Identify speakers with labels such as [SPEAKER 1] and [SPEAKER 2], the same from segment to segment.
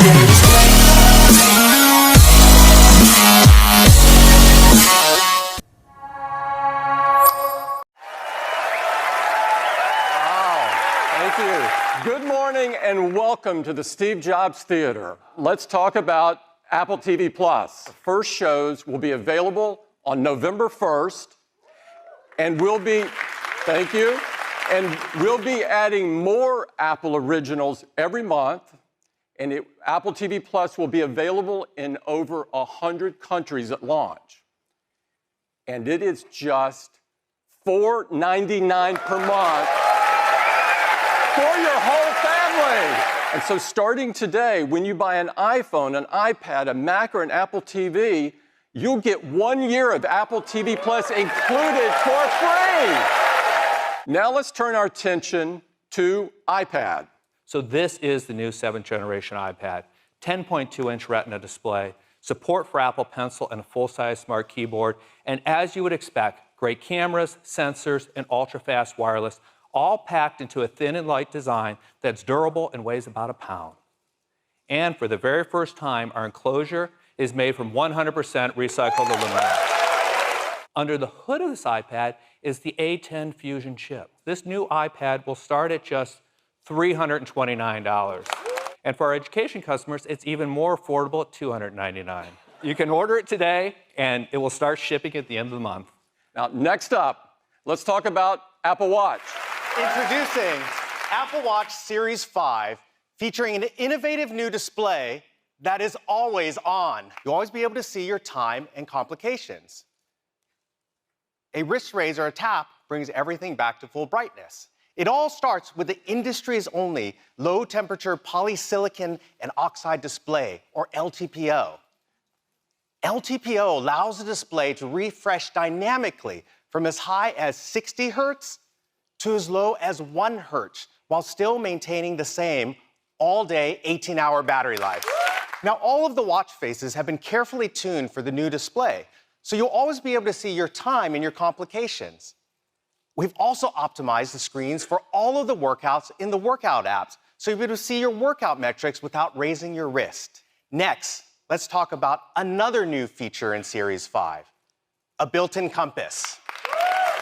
[SPEAKER 1] Thank you. Good morning and welcome to the Steve Jobs Theater. Let's talk about Apple TV+. The first shows will be available on November 1st, and thank you, and we'll be adding more Apple originals every month, and Apple TV+ will be available in over 100 countries at launch. And it is just $4.99 per month for your whole family. And so starting today, when you buy an iPhone, an iPad, a Mac, or an Apple TV, you'll get 1 year of Apple TV+ included for free. Now let's turn our attention to iPad.
[SPEAKER 2] So this is the new 7th generation iPad, 10.2-inch Retina display, support for Apple Pencil and a full-size smart keyboard, and as you would expect, great cameras, sensors, and ultra-fast wireless, all packed into a thin and light design that's durable and weighs about a pound. And for the very first time, our enclosure is made from 100% recycled aluminum. Under the hood of this iPad is the A10 Fusion chip. This new iPad will start at just $329. And for our education customers, it's even more affordable at $299. You can order it today, and it will start shipping at the end of the month.
[SPEAKER 1] Now, next up, let's talk about Apple Watch.
[SPEAKER 3] Introducing Apple Watch Series 5, featuring an innovative new display that is always on. You'll always be able to see your time and complications. A wrist raise or a tap brings everything back to full brightness. It all starts with the industry's only low-temperature polysilicon and oxide display, or LTPO. LTPO allows the display to refresh dynamically from as high as 60 hertz to as low as 1 hertz, while still maintaining the same all-day 18-hour battery life. Now, all of the watch faces have been carefully tuned for the new display, so you'll always be able to see your time and your complications. We've also optimized the screens for all of the workouts in the workout apps, so you'll be able to see your workout metrics without raising your wrist. Next, let's talk about another new feature in Series 5, a built-in compass.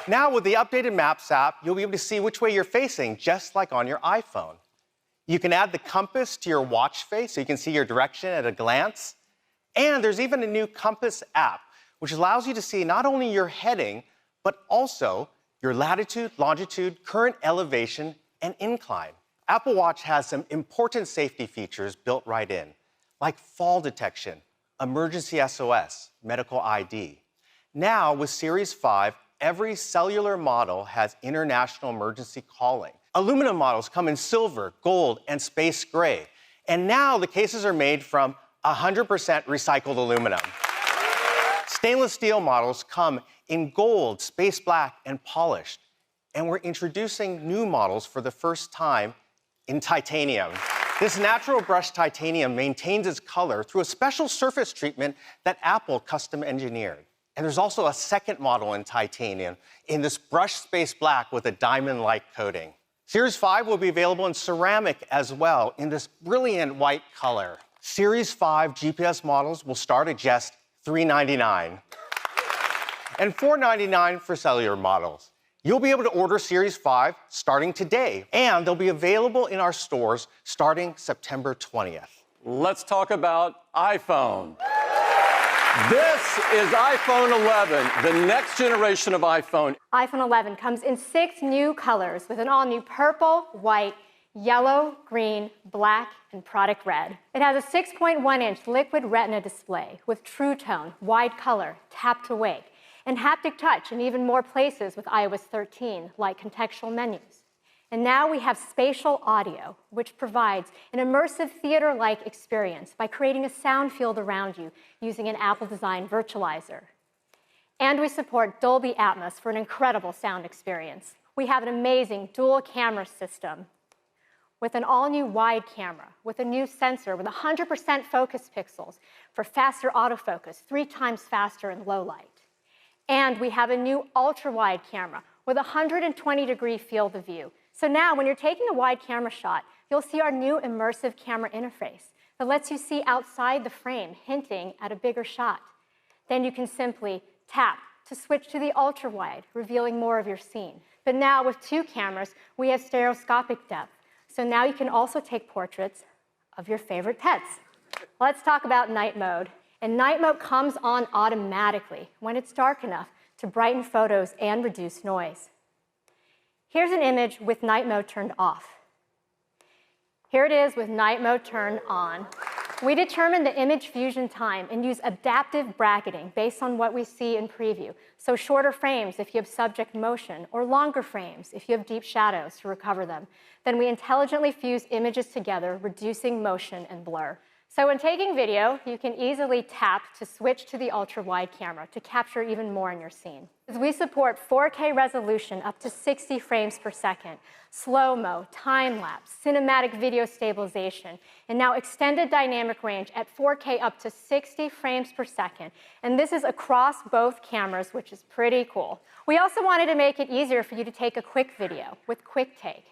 [SPEAKER 3] Now, with the updated Maps app, you'll be able to see which way you're facing, just like on your iPhone. You can add the compass to your watch face so you can see your direction at a glance. And there's even a new compass app, which allows you to see not only your heading, but also your latitude, longitude, current elevation, and incline. Apple Watch has some important safety features built right in, like fall detection, emergency SOS, medical ID. Now, with Series 5, every cellular model has international emergency calling. Aluminum models come in silver, gold, and space gray. And now the cases are made from 100% recycled aluminum. Stainless steel models come in gold, space black, and polished. And we're introducing new models for the first time in titanium. This natural brushed titanium maintains its color through a special surface treatment that Apple custom engineered. And there's also a second model in titanium in this brushed space black with a diamond-like coating. Series 5 will be available in ceramic as well in this brilliant white color. Series 5 GPS models will start at just $399 and $499 for cellular models. You'll be able to order Series 5 starting today, and they'll be available in our stores starting September 20th.
[SPEAKER 1] Let's talk about iPhone. This is iPhone 11, the next generation of iPhone.
[SPEAKER 4] iPhone 11 comes in 6 new colors with an all-new purple, white, yellow, green, black, and product red. It has a 6.1-inch liquid retina display with True Tone, wide color, tap to wake, and haptic touch in even more places with iOS 13, like contextual menus. And now we have spatial audio, which provides an immersive theater-like experience by creating a sound field around you using an Apple-designed virtualizer. And we support Dolby Atmos for an incredible sound experience. We have an amazing dual camera system with an all-new wide camera, with a new sensor with 100% focus pixels for faster autofocus, 3 times faster in low light. And we have a new ultra-wide camera with a 120-degree field of view. So now, when you're taking a wide camera shot, you'll see our new immersive camera interface that lets you see outside the frame, hinting at a bigger shot. Then you can simply tap to switch to the ultra-wide, revealing more of your scene. But now with 2 cameras, we have stereoscopic depth. So now you can also take portraits of your favorite pets. Let's talk about night mode. And night mode comes on automatically when it's dark enough to brighten photos and reduce noise. Here's an image with night mode turned off. Here it is with night mode turned on. We determine the image fusion time and use adaptive bracketing based on what we see in preview. So shorter frames if you have subject motion, or longer frames if you have deep shadows to recover them. Then we intelligently fuse images together, reducing motion and blur. So when taking video, you can easily tap to switch to the ultra-wide camera to capture even more in your scene. We support 4K resolution up to 60 frames per second, slow-mo, time-lapse, cinematic video stabilization, and now extended dynamic range at 4K up to 60 frames per second. And this is across both cameras, which is pretty cool. We also wanted to make it easier for you to take a quick video with Quick Take.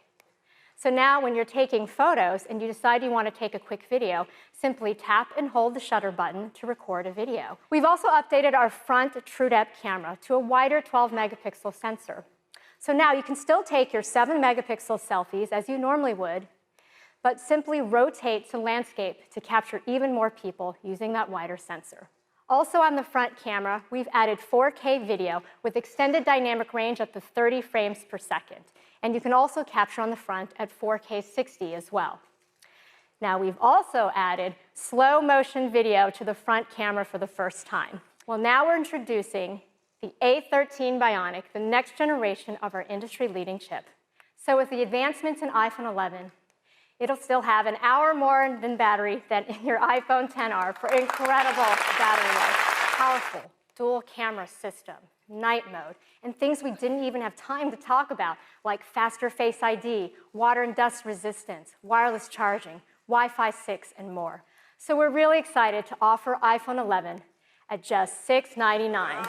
[SPEAKER 4] So now when you're taking photos and you decide you want to take a quick video, simply tap and hold the shutter button to record a video. We've also updated our front TrueDepth camera to a wider 12 megapixel sensor. So now you can still take your 7 megapixel selfies as you normally would, but simply rotate to landscape to capture even more people using that wider sensor. Also on the front camera, we've added 4K video with extended dynamic range up to 30 frames per second. And you can also capture on the front at 4K 60 as well. Now we've also added slow motion video to the front camera for the first time. Well, now we're introducing the A13 Bionic, the next generation of our industry-leading chip. So with the advancements in iPhone 11, it'll still have an hour more than battery than in your iPhone XR for incredible battery life. Powerful dual camera system, night mode, and things we didn't even have time to talk about, like faster Face ID, water and dust resistance, wireless charging, Wi-Fi 6, and more. So we're really excited to offer iPhone 11 at just $699.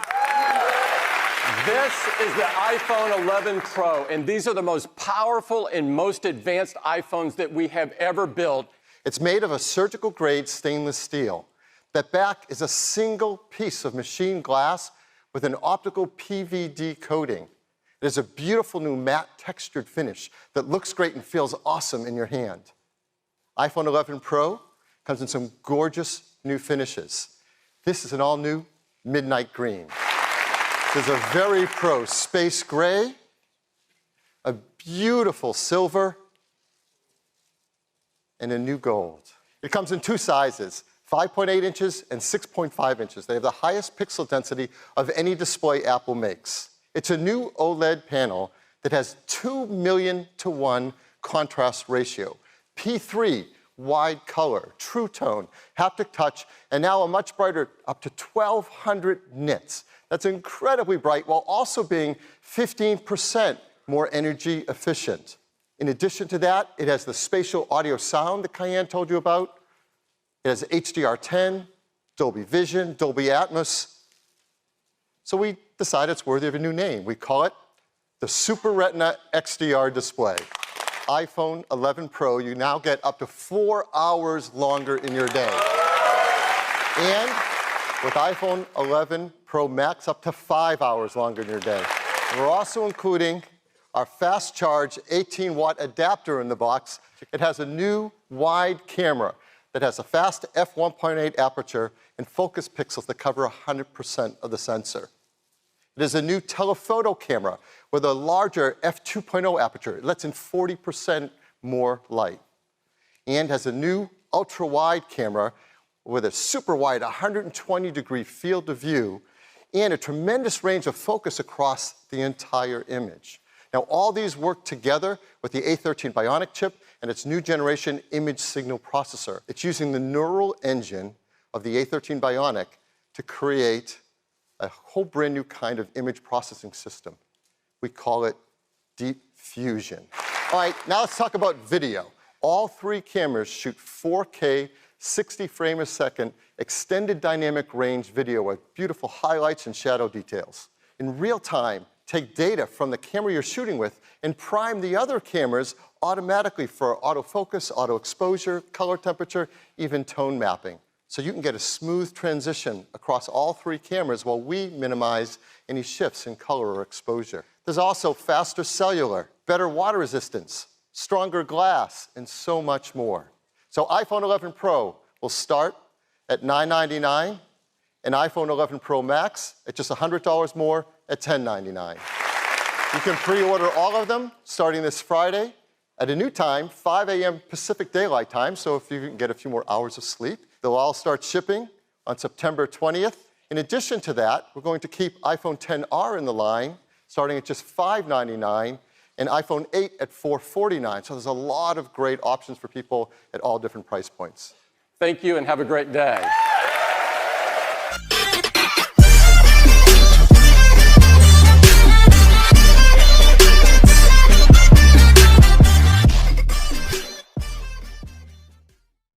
[SPEAKER 1] This is the iPhone 11 Pro, and these are the most powerful and most advanced iPhones that we have ever built.
[SPEAKER 5] It's made of a surgical-grade stainless steel. That back is a single piece of machined glass with an optical PVD coating. It is a beautiful new matte textured finish that looks great and feels awesome in your hand. iPhone 11 Pro comes in some gorgeous new finishes. This is an all-new midnight green. There's a very pro space gray, a beautiful silver, and a new gold. It comes in 2 sizes, 5.8 inches and 6.5 inches. They have the highest pixel density of any display Apple makes. It's a new OLED panel that has 2 million to 1 contrast ratio, P3 wide color, true tone, haptic touch, and now a much brighter, up to 1,200 nits. That's incredibly bright while also being 15% more energy efficient. In addition to that, it has the spatial audio sound that Cayenne told you about. It has HDR10, Dolby Vision, Dolby Atmos. So we decided it's worthy of a new name. We call it the Super Retina XDR display. iPhone 11 Pro, you now get up to 4 hours longer in your day. And with iPhone 11 Pro Max, up to 5 hours longer in your day. And we're also including our fast charge 18-watt adapter in the box. It has a new wide camera that has a fast f1.8 aperture and focus pixels that cover 100% of the sensor. It is a new telephoto camera with a larger f2.0 aperture. It lets in 40% more light. And has a new ultra-wide camera with a super wide 120-degree field of view and a tremendous range of focus across the entire image. Now, all these work together with the A13 Bionic chip and its new generation image signal processor. It's using the neural engine of the A13 Bionic to create a whole brand new kind of image processing system. We call it Deep Fusion. All right, now let's talk about video. All 3 cameras shoot 4K, 60 frames a second, extended dynamic range video with beautiful highlights and shadow details. In real time, take data from the camera you're shooting with and prime the other cameras automatically for autofocus, auto exposure, color temperature, even tone mapping. So you can get a smooth transition across all three cameras while we minimize any shifts in color or exposure. There's also faster cellular, better water resistance, stronger glass, and so much more. So iPhone 11 Pro will start at $999, and iPhone 11 Pro Max at just $100 more at $1099. You can pre-order all of them starting this Friday at a new time, 5 a.m. Pacific Daylight Time, so if you can get a few more hours of sleep. They'll all start shipping on September 20th. In addition to that, we're going to keep iPhone XR in the line, starting at just $599, and iPhone 8 at $449. So there's a lot of great options for people at all different price points.
[SPEAKER 1] Thank you and have a great day.